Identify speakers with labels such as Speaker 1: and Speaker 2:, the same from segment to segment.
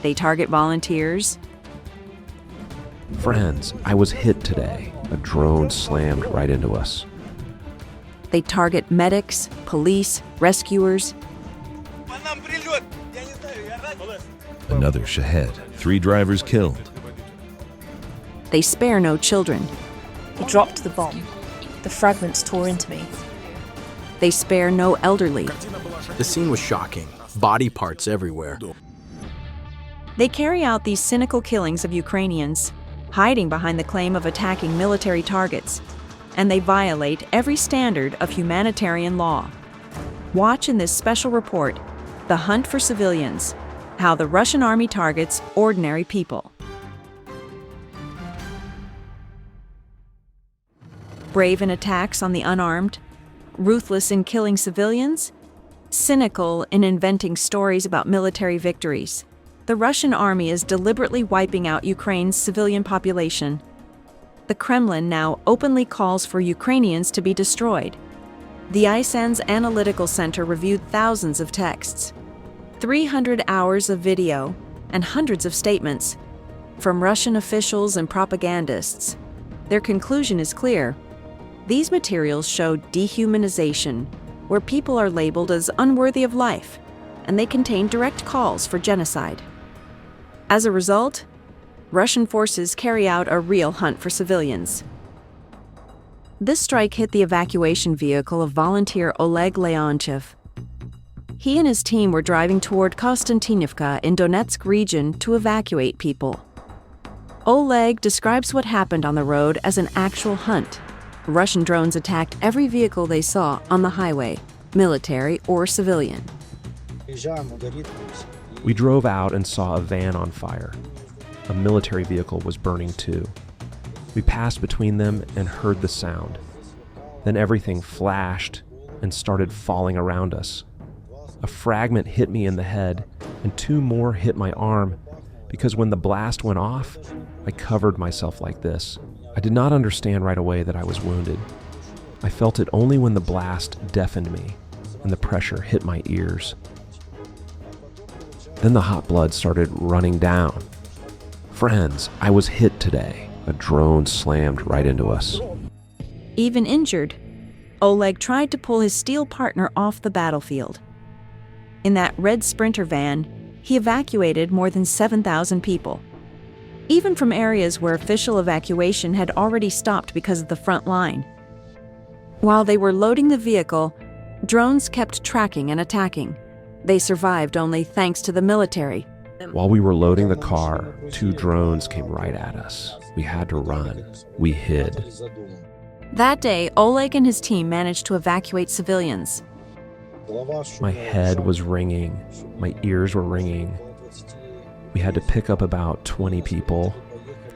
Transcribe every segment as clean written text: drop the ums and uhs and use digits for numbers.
Speaker 1: They target volunteers.
Speaker 2: Friends, I was hit today. A drone slammed right into us.
Speaker 1: They target medics, police, rescuers.
Speaker 3: Another Shahed. 3 drivers killed.
Speaker 1: They spare no children.
Speaker 4: He dropped the bomb. The fragments tore into me.
Speaker 1: They spare no elderly.
Speaker 5: The scene was shocking. Body parts everywhere.
Speaker 1: They carry out these cynical killings of Ukrainians, hiding behind the claim of attacking military targets, and they violate every standard of humanitarian law. Watch in this special report, The Hunt for Civilians, how the Russian army targets ordinary people. Brave in attacks on the unarmed, ruthless in killing civilians, cynical in inventing stories about military victories. The Russian army is deliberately wiping out Ukraine's civilian population. The Kremlin now openly calls for Ukrainians to be destroyed. The ISAN's Analytical Center reviewed thousands of texts, 300 hours of video, and hundreds of statements from Russian officials and propagandists. Their conclusion is clear. These materials show dehumanization, where people are labeled as unworthy of life, and they contain direct calls for genocide. As a result, Russian forces carry out a real hunt for civilians. This strike hit the evacuation vehicle of volunteer Oleg Leontyev. He and his team were driving toward Konstantinivka in Donetsk region to evacuate people. Oleg describes what happened on the road as an actual hunt. Russian drones attacked every vehicle they saw on the highway, military or civilian.
Speaker 2: We drove out and saw a van on fire. A military vehicle was burning too. We passed between them and heard the sound. Then everything flashed and started falling around us. A fragment hit me in the head, and 2 more hit my arm, because when the blast went off, I covered myself like this. I did not understand right away that I was wounded. I felt it only when the blast deafened me and the pressure hit my ears. Then the hot blood started running down. Friends, I was hit today. A drone slammed right into us.
Speaker 1: Even injured, Oleg tried to pull his steel partner off the battlefield. In that red Sprinter van, he evacuated more than 7,000 people, even from areas where official evacuation had already stopped because of the front line. While they were loading the vehicle, drones kept tracking and attacking. They survived only thanks to the military.
Speaker 2: While we were loading the car, 2 drones came right at us. We had to run. We hid.
Speaker 1: That day, Oleg and his team managed to evacuate civilians.
Speaker 2: My head was ringing. My ears were ringing. We had to pick up about 20 people.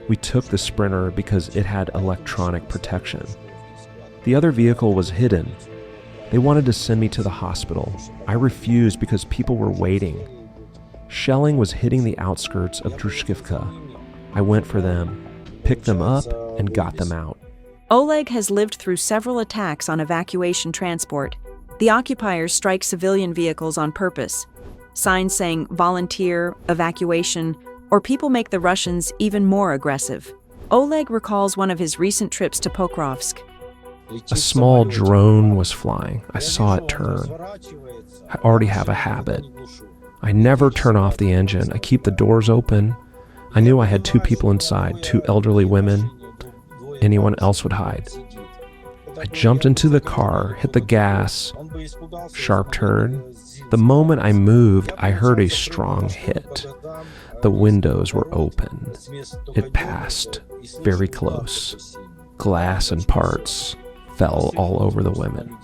Speaker 2: We took the Sprinter because it had electronic protection. The other vehicle was hidden. They wanted to send me to the hospital. I refused because people were waiting. Shelling was hitting the outskirts of Drushkivka. I went for them, picked them up, and got them out.
Speaker 1: Oleg has lived through several attacks on evacuation transport. The occupiers strike civilian vehicles on purpose. Signs saying volunteer, evacuation, or people make the Russians even more aggressive. Oleg recalls one of his recent trips to Pokrovsk.
Speaker 2: A small drone was flying. I saw it turn. I already have a habit. I never turn off the engine. I keep the doors open. I knew I had 2 people inside, 2 elderly women. Anyone else would hide. I jumped into the car, hit the gas, sharp turn. The moment I moved, I heard a strong hit. The windows were open. It passed very close. Glass and parts fell all over the women.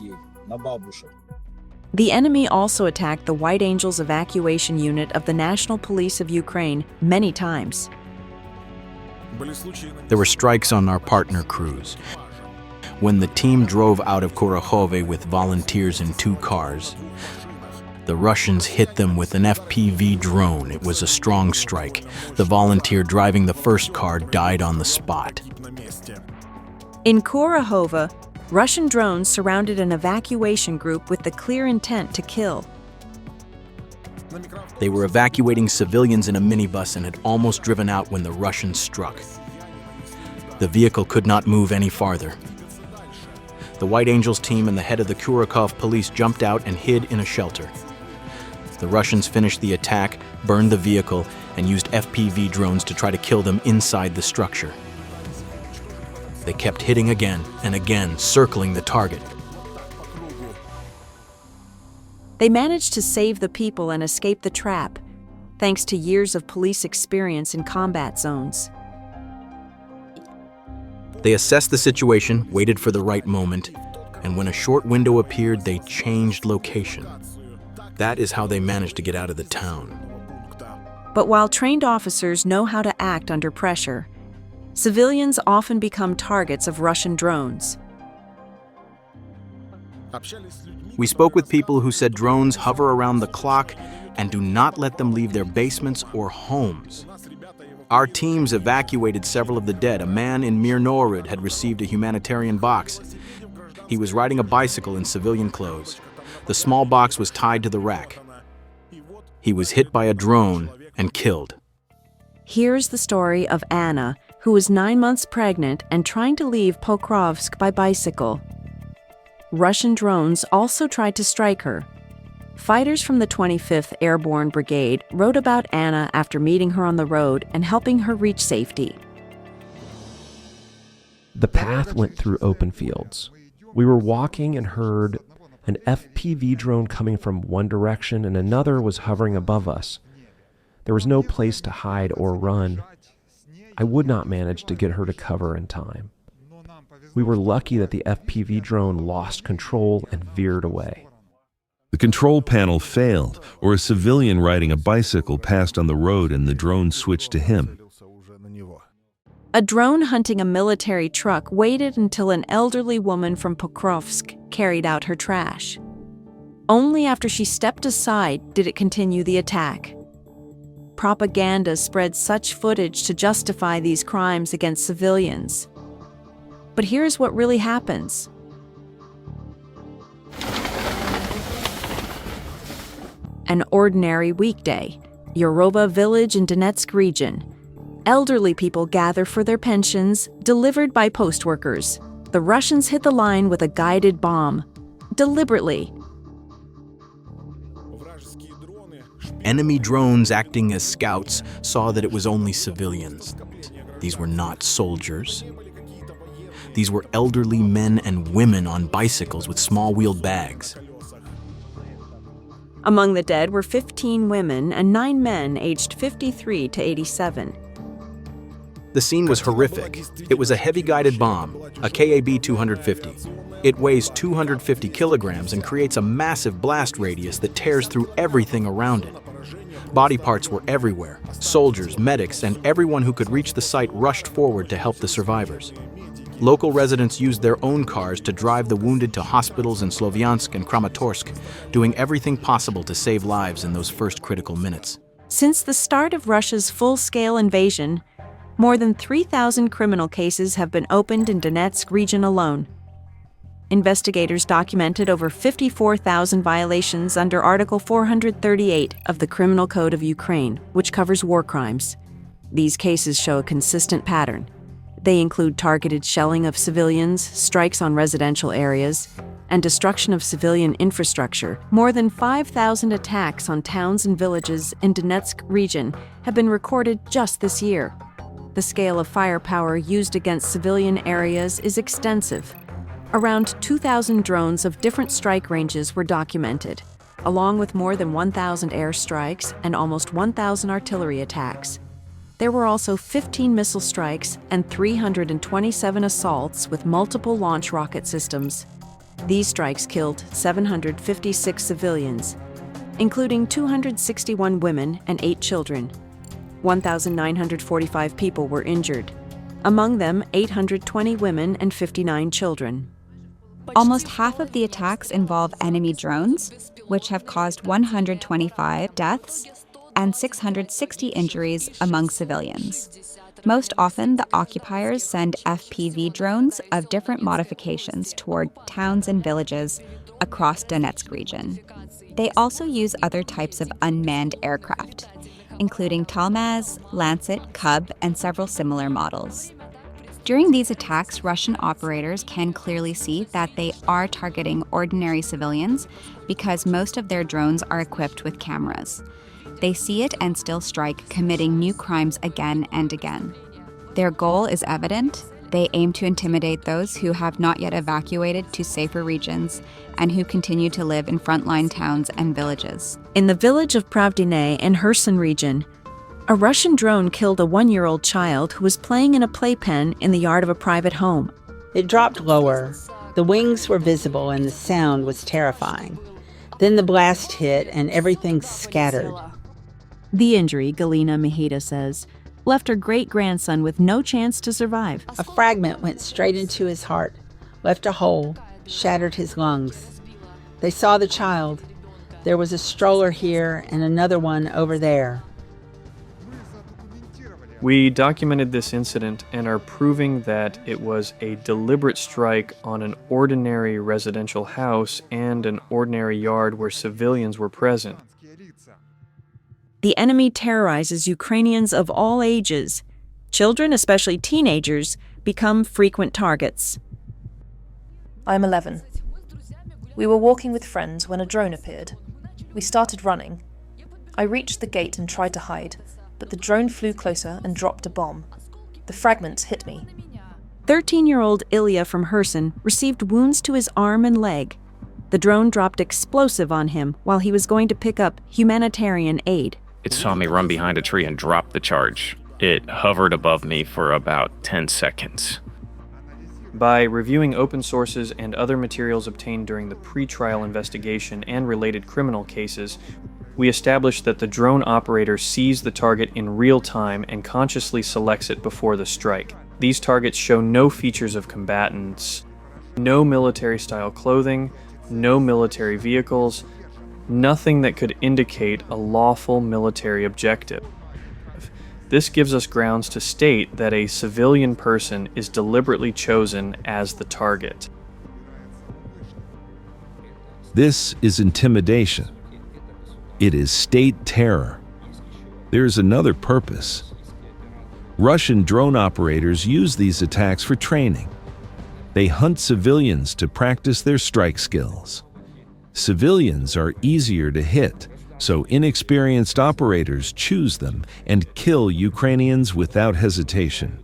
Speaker 1: The enemy also attacked the White Angels evacuation unit of the National Police of Ukraine many times.
Speaker 5: There were strikes on our partner crews. When the team drove out of Korokhove with volunteers in 2 cars, the Russians hit them with an FPV drone. It was a strong strike. The volunteer driving the first car died on the spot.
Speaker 1: In Korokhove, Russian drones surrounded an evacuation group with the clear intent to kill.
Speaker 5: They were evacuating civilians in a minibus and had almost driven out when the Russians struck. The vehicle could not move any farther. The White Angels team and the head of the Kurakov police jumped out and hid in a shelter. The Russians finished the attack, burned the vehicle, and used FPV drones to try to kill them inside the structure. They kept hitting again and again, circling the target.
Speaker 1: They managed to save the people and escape the trap, thanks to years of police experience in combat zones.
Speaker 5: They assessed the situation, waited for the right moment, and when a short window appeared, they changed location. That is how they managed to get out of the town.
Speaker 1: But while trained officers know how to act under pressure, civilians often become targets of Russian drones.
Speaker 5: We spoke with people who said drones hover around the clock and do not let them leave their basements or homes. Our teams evacuated several of the dead. A man in Mir Norid had received a humanitarian box. He was riding a bicycle in civilian clothes. The small box was tied to the rack. He was hit by a drone and killed.
Speaker 1: Here's the story of Anna, who was 9 months pregnant and trying to leave Pokrovsk by bicycle. Russian drones also tried to strike her. Fighters from the 25th Airborne Brigade wrote about Anna after meeting her on the road and helping her reach safety.
Speaker 2: The path went through open fields. We were walking and heard an FPV drone coming from one direction and another was hovering above us. There was no place to hide or run. I would not manage to get her to cover in time. We were lucky that the FPV drone lost control and veered away.
Speaker 3: The control panel failed, or a civilian riding a bicycle passed on the road and the drone switched to him.
Speaker 1: A drone hunting a military truck waited until an elderly woman from Pokrovsk carried out her trash. Only after she stepped aside did it continue the attack. Propaganda spread such footage to justify these crimes against civilians. But here's what really happens. An ordinary weekday, Yorova village in Donetsk region. Elderly people gather for their pensions, delivered by post workers. The Russians hit the line with a guided bomb, deliberately.
Speaker 5: Enemy drones acting as scouts saw that it was only civilians. These were not soldiers. These were elderly men and women on bicycles with small-wheeled bags.
Speaker 1: Among the dead were 15 women and 9 men aged 53 to 87.
Speaker 5: The scene was horrific. It was a heavy guided bomb, a KAB-250. It weighs 250 kilograms and creates a massive blast radius that tears through everything around it. Body parts were everywhere. Soldiers, medics, and everyone who could reach the site rushed forward to help the survivors. Local residents used their own cars to drive the wounded to hospitals in Slovyansk and Kramatorsk, doing everything possible to save lives in those first critical minutes.
Speaker 1: Since the start of Russia's full-scale invasion, more than 3,000 criminal cases have been opened in Donetsk region alone. Investigators documented over 54,000 violations under Article 438 of the Criminal Code of Ukraine, which covers war crimes. These cases show a consistent pattern. They include targeted shelling of civilians, strikes on residential areas, and destruction of civilian infrastructure. More than 5,000 attacks on towns and villages in Donetsk region have been recorded just this year. The scale of firepower used against civilian areas is extensive. Around 2,000 drones of different strike ranges were documented, along with more than 1,000 airstrikes and almost 1,000 artillery attacks. There were also 15 missile strikes and 327 assaults with multiple launch rocket systems. These strikes killed 756 civilians, including 261 women and 8 children. 1,945 people were injured, among them 820 women and 59 children.
Speaker 6: Almost half of the attacks involve enemy drones, which have caused 125 deaths and 660 injuries among civilians. Most often, the occupiers send FPV drones of different modifications toward towns and villages, across Donetsk region. They also use other types of unmanned aircraft, including Talmaz, Lancet, Cub, and several similar models. During these attacks, Russian operators can clearly see that they are targeting ordinary civilians because most of their drones are equipped with cameras. They see it and still strike, committing new crimes again and again. Their goal is evident. They aim to intimidate those who have not yet evacuated to safer regions and who continue to live in frontline towns and villages.
Speaker 1: In the village of Pravdine in Kherson region, a Russian drone killed a 1-year-old child who was playing in a playpen in the yard of a private home.
Speaker 7: It dropped lower. The wings were visible and the sound was terrifying. Then the blast hit and everything scattered.
Speaker 1: The injury, Galina Mejita says, left her great-grandson with no chance to survive.
Speaker 7: A fragment went straight into his heart, left a hole, shattered his lungs. They saw the child. There was a stroller here and another one over there.
Speaker 2: We documented this incident and are proving that it was a deliberate strike on an ordinary residential house and an ordinary yard where civilians were present.
Speaker 1: The enemy terrorizes Ukrainians of all ages. Children, especially teenagers, become frequent targets.
Speaker 4: I'm 11. We were walking with friends when a drone appeared. We started running. I reached the gate and tried to hide, but the drone flew closer and dropped a bomb. The fragments hit me.
Speaker 1: 13-year-old Ilya from Kherson received wounds to his arm and leg. The drone dropped explosive on him while he was going to pick up humanitarian aid.
Speaker 8: It saw me run behind a tree and drop the charge. It hovered above me for about 10 seconds.
Speaker 2: By reviewing open sources and other materials obtained during the pre-trial investigation and related criminal cases, we established that the drone operator sees the target in real time and consciously selects it before the strike. These targets show no features of combatants, no military-style clothing, no military vehicles, nothing that could indicate a lawful military objective. This gives us grounds to state that a civilian person is deliberately chosen as the target.
Speaker 3: This is intimidation. It is state terror. There is another purpose. Russian drone operators use these attacks for training. They hunt civilians to practice their strike skills. Civilians are easier to hit, so inexperienced operators choose them and kill Ukrainians without hesitation.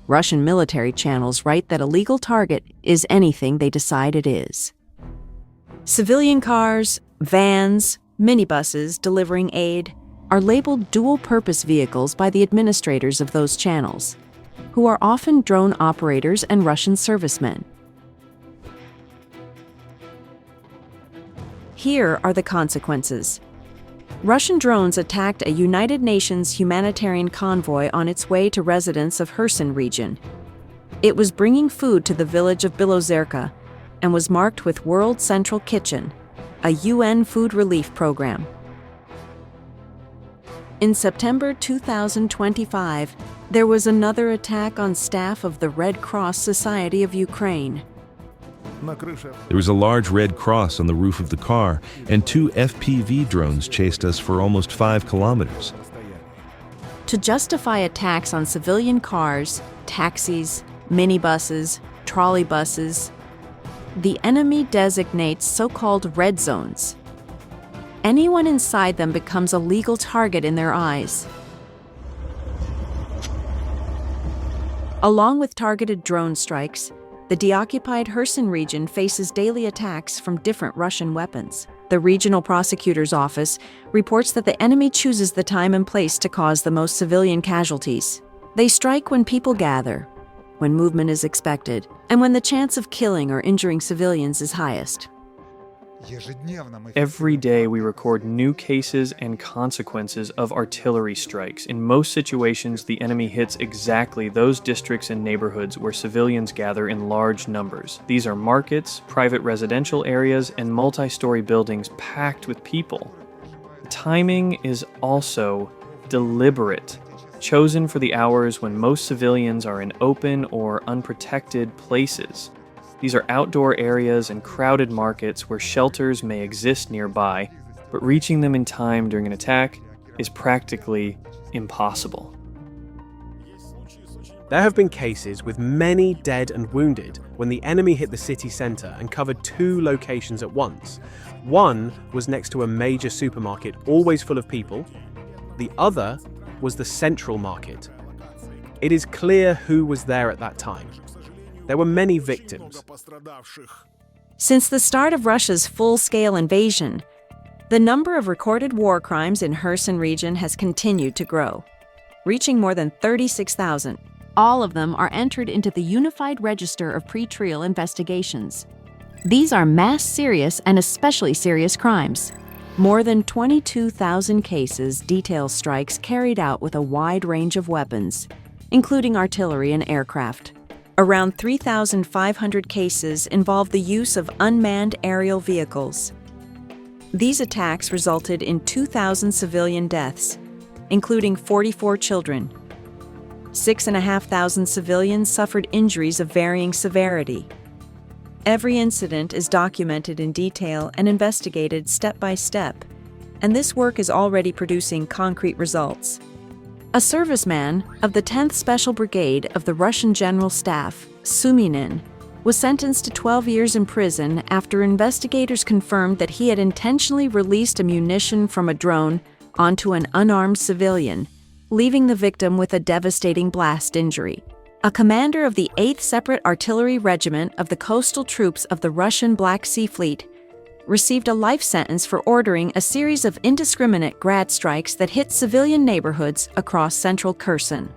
Speaker 1: Russian military channels write that a legal target is anything they decide it is. Civilian cars, vans, minibuses delivering aid are labeled dual-purpose vehicles by the administrators of those channels, who are often drone operators and Russian servicemen. Here are the consequences. Russian drones attacked a United Nations humanitarian convoy on its way to residents of Kherson region. It was bringing food to the village of Bilozerka and was marked with World Central Kitchen, a UN food relief program. In September 2025, there was another attack on staff of the Red Cross Society of Ukraine.
Speaker 3: There was a large red cross on the roof of the car, and 2 FPV drones chased us for almost 5 kilometers.
Speaker 1: To justify attacks on civilian cars, taxis, minibuses, trolley buses, the enemy designates so-called red zones. Anyone inside them becomes a legal target in their eyes. Along with targeted drone strikes, the deoccupied Kherson region faces daily attacks from different Russian weapons. The regional prosecutor's office reports that the enemy chooses the time and place to cause the most civilian casualties. They strike when people gather, when movement is expected, and when the chance of killing or injuring civilians is highest.
Speaker 2: Every day we record new cases and consequences of artillery strikes. In most situations, the enemy hits exactly those districts and neighborhoods where civilians gather in large numbers. These are markets, private residential areas, and multi-story buildings packed with people. Timing is also deliberate, chosen for the hours when most civilians are in open or unprotected places.
Speaker 9: These are outdoor areas and crowded markets where shelters may exist nearby, but reaching them in time during an attack is practically impossible.
Speaker 10: There have been cases with many dead and wounded when the enemy hit the city centre and covered 2 locations at once. One was next to a major supermarket always full of people. The other was the central market. It is clear who was there at that time. There were many victims.
Speaker 1: Since the start of Russia's full-scale invasion, the number of recorded war crimes in Kherson region has continued to grow, reaching more than 36,000. All of them are entered into the Unified Register of Pre-Trial Investigations. These are mass serious and especially serious crimes. More than 22,000 cases detail strikes carried out with a wide range of weapons, including artillery and aircraft. Around 3,500 cases involve the use of unmanned aerial vehicles. These attacks resulted in 2,000 civilian deaths, including 44 children. 6,500 civilians suffered injuries of varying severity. Every incident is documented in detail and investigated step by step, and this work is already producing concrete results. A serviceman of the 10th Special Brigade of the Russian General Staff, Suminin, was sentenced to 12 years in prison after investigators confirmed that he had intentionally released ammunition from a drone onto an unarmed civilian, leaving the victim with a devastating blast injury. A commander of the 8th Separate Artillery Regiment of the coastal troops of the Russian Black Sea Fleet received a life sentence for ordering a series of indiscriminate grad strikes that hit civilian neighborhoods across central Kherson.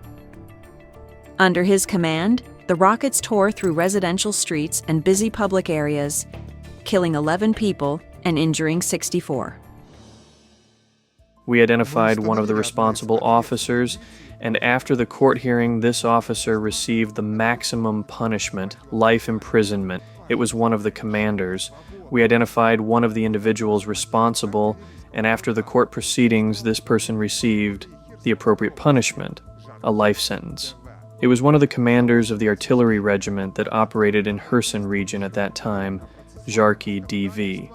Speaker 1: Under his command, the rockets tore through residential streets and busy public areas, killing 11 people and injuring 64.
Speaker 9: We identified one of the responsible officers, and after the court hearing, this officer received the maximum punishment, life imprisonment. It was one of the commanders. We identified one of the individuals responsible, and after the court proceedings, this person received the appropriate punishment, a life sentence. It was one of the commanders of the artillery regiment that operated in Kherson region at that time, Zharki DV.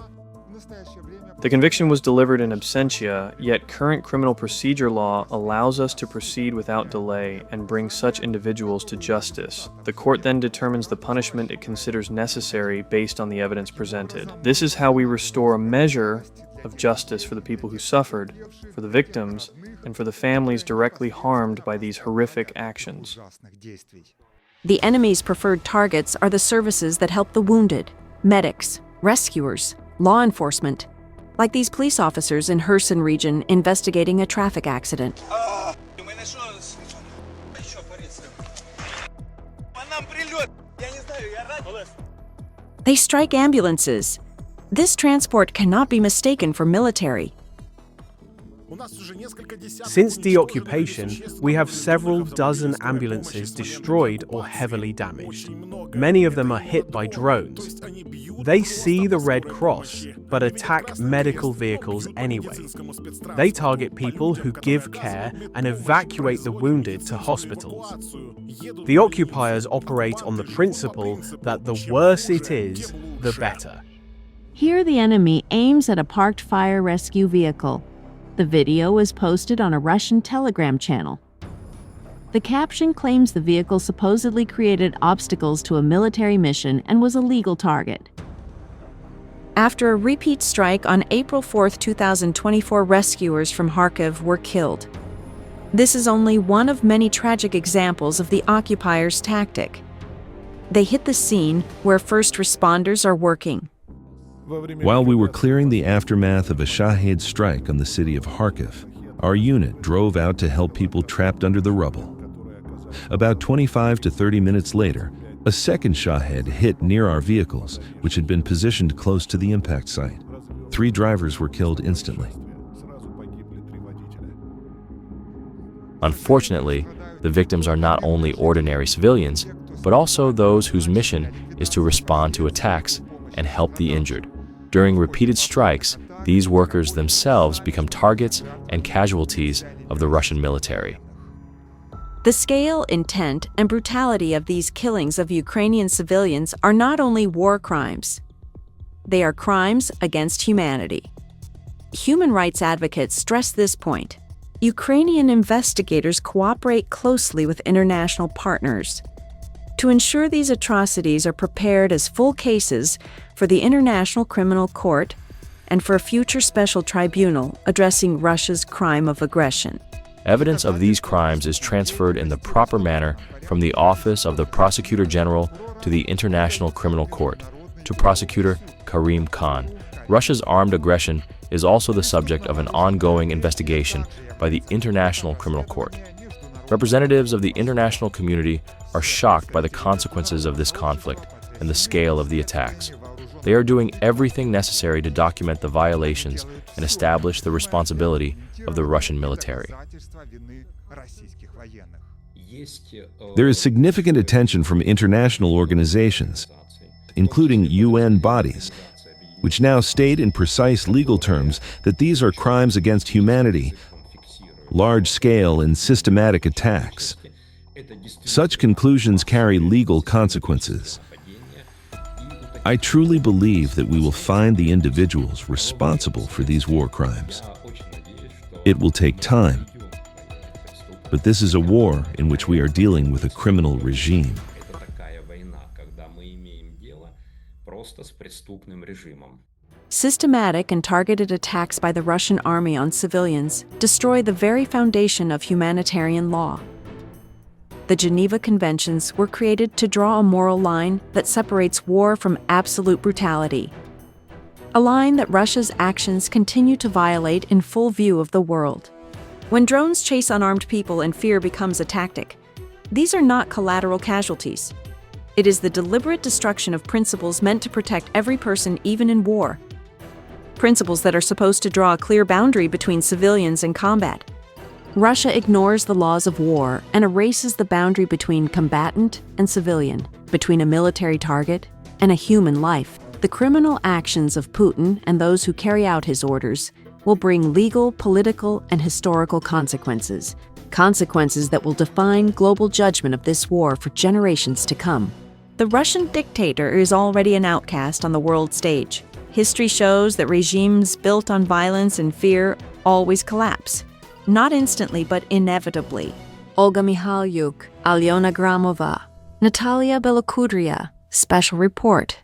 Speaker 9: The conviction was delivered in absentia, yet current criminal procedure law allows us to proceed without delay and bring such individuals to justice. The court then determines the punishment it considers necessary based on the evidence presented. This is how we restore a measure of justice for the people who suffered, for the victims, and for the families directly harmed by these horrific actions.
Speaker 1: The enemy's preferred targets are the services that help the wounded, medics, rescuers, law enforcement, like these police officers in Kherson region investigating a traffic accident. They strike ambulances. This transport cannot be mistaken for military.
Speaker 10: Since deoccupation, we have several dozen ambulances destroyed or heavily damaged. Many of them are hit by drones. They see the Red Cross, but attack medical vehicles anyway. They target people who give care and evacuate the wounded to hospitals. The occupiers operate on the principle that the worse it is, the better.
Speaker 1: Here the enemy aims at a parked fire rescue vehicle. The video was posted on a Russian Telegram channel. The caption claims the vehicle supposedly created obstacles to a military mission and was a legal target. After a repeat strike on April 4, 2024, rescuers from Kharkiv were killed. This is only one of many tragic examples of the occupiers' tactic. They hit the scene where first responders are working.
Speaker 3: While we were clearing the aftermath of a Shahed strike on the city of Kharkiv, our unit drove out to help people trapped under the rubble. About 25 to 30 minutes later, a second Shahed hit near our vehicles, which had been positioned close to the impact site. 3 drivers were killed instantly.
Speaker 11: Unfortunately, the victims are not only ordinary civilians, but also those whose mission is to respond to attacks and help the injured. During repeated strikes, these workers themselves become targets and casualties of the Russian military.
Speaker 1: The scale, intent, and brutality of these killings of Ukrainian civilians are not only war crimes, they are crimes against humanity. Human rights advocates stress this point. Ukrainian investigators cooperate closely with international partners to ensure these atrocities are prepared as full cases for the International Criminal Court and for a future special tribunal addressing Russia's crime of aggression.
Speaker 11: Evidence of these crimes is transferred in the proper manner from the Office of the Prosecutor General to the International Criminal Court, to Prosecutor Karim Khan. Russia's armed aggression is also the subject of an ongoing investigation by the International Criminal Court. Representatives of the international community are shocked by the consequences of this conflict and the scale of the attacks. They are doing everything necessary to document the violations and establish the responsibility of the Russian military.
Speaker 3: There is significant attention from international organizations, including UN bodies, which now state in precise legal terms that these are crimes against humanity, large-scale and systematic attacks. Such conclusions carry legal consequences. I truly believe that we will find the individuals responsible for these war crimes. It will take time, but this is a war in which we are dealing with a criminal regime.
Speaker 1: Systematic and targeted attacks by the Russian army on civilians destroy the very foundation of humanitarian law. The Geneva Conventions were created to draw a moral line that separates war from absolute brutality, a line that Russia's actions continue to violate in full view of the world. When drones chase unarmed people and fear becomes a tactic, these are not collateral casualties. It is the deliberate destruction of principles meant to protect every person, even in war. Principles that are supposed to draw a clear boundary between civilians and combat. Russia ignores the laws of war and erases the boundary between combatant and civilian, between a military target and a human life. The criminal actions of Putin and those who carry out his orders will bring legal, political, and historical consequences. Consequences that will define global judgment of this war for generations to come. The Russian dictator is already an outcast on the world stage. History shows that regimes built on violence and fear always collapse. Not instantly, but inevitably. Olga Mikhailiuk, Alyona Gramova, Natalia Belokudria, Special Report.